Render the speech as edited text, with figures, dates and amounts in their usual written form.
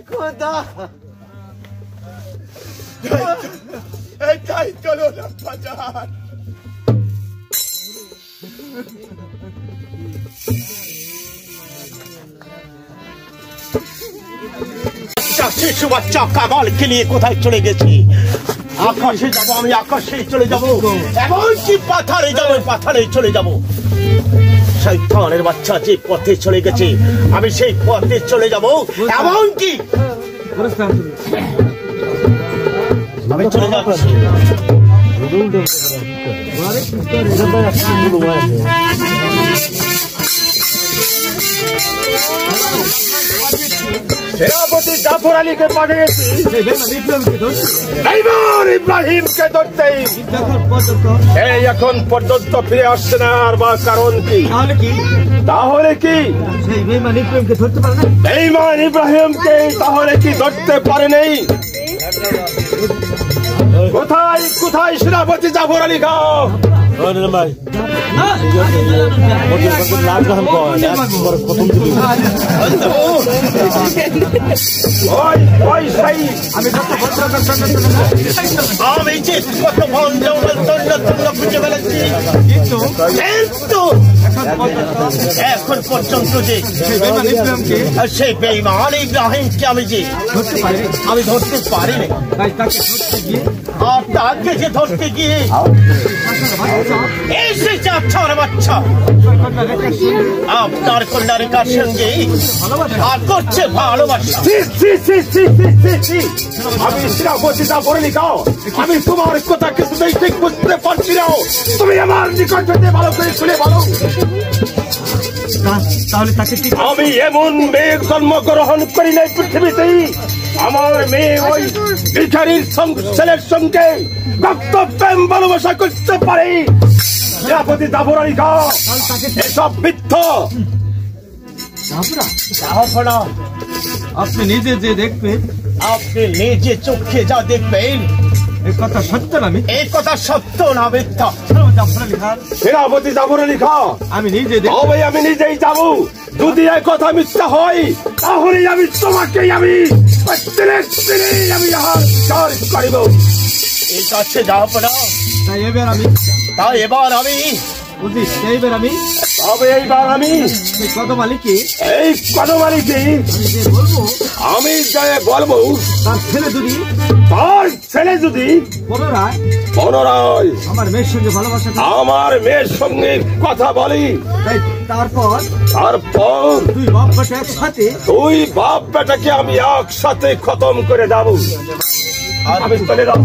খোদা এটাই চলো না বাজার। শিশু বাচ্চা কামালকে নিয়ে কোথায় চলে গেছি? আকাশে যাবো, আমি আকাশে চলে যাবো, এমনকি পাথারে যাবো, পাথারে চলে যাবো। শয়তানের বাচ্চা যে পথে চলে গেছে আমি সেই পথে চলে যাবো, এমনকি আমি চলে যাচ্ছি। সেনাপতি জাফর আলীকে পাঠিয়েছি ইব্রাহিমকে ধরতে। এই এখন পর্যন্ত ফিরে আসছে না, আর বা কারণ কি? তাহলে কি বেঈমান ইব্রাহিমকে তাহলে কি ধরতে পারে নাই? কোথায় কোথায় সেনাপতি জাফর আলী খাও? আমি যে কত বন জঙ্গল তন্ন খুঁজে বেড়াচ্ছি, কিন্তু এখন পর্যন্ত যে সেই বেঈমান ইব্রাহিমকে আমি ধরতে পারিনি। আর তাকে যে ধরতে গিয়ে এসেছে আপনার বাচ্চা আপনার কন্যার সঙ্গে আর করছে ভালোবাসা। আমি সেনাপতি জাফর আলী খাও, আমি তোমার কথা কিছুতেই ঠিক বুঝতে পারছি না। তুমি আমার নিকট হতে ভালো করে শুনে বলো। তাহলে তাকে আমি এমন মেয়ে জন্মগ্রহণ করি নাই পৃথিবীতেই আমার মেয়ে ওই ভিখারির ছেলের সঙ্গে রক্ত প্রেম ভালোবাসা করতে পারে। সেনাপতি জাফর আলী খাও, এসব মিথ্যা। আপনি নিজে যে দেখবেন, আপনি নিজে চোখে যা দেখবেন এই কথা সত্য না? এই কথা সত্য না মিথ্যা? সেনাপতি জাফর আলী খাও, আমি নিজে ভাই আমি নিজেই যাবো। যদি এই কথা মিথ্যা হয় তাহলে আমি তোমাকে আমি করিব। এই কাছে যাও না, তাই এবার আমি এইবার আমি তবে এইবার আমি এই কদম আলীকে আমি যাই বলবো তার ছেলে যদি পুনরায় আমার মেয়ের সঙ্গে ভালোবাসা আমার মেয়ের সঙ্গে কথা বলি, তারপর দুই বাপ বেটাকে আমি একসাথে খতম করে যাবো। আমি চলে যাবো।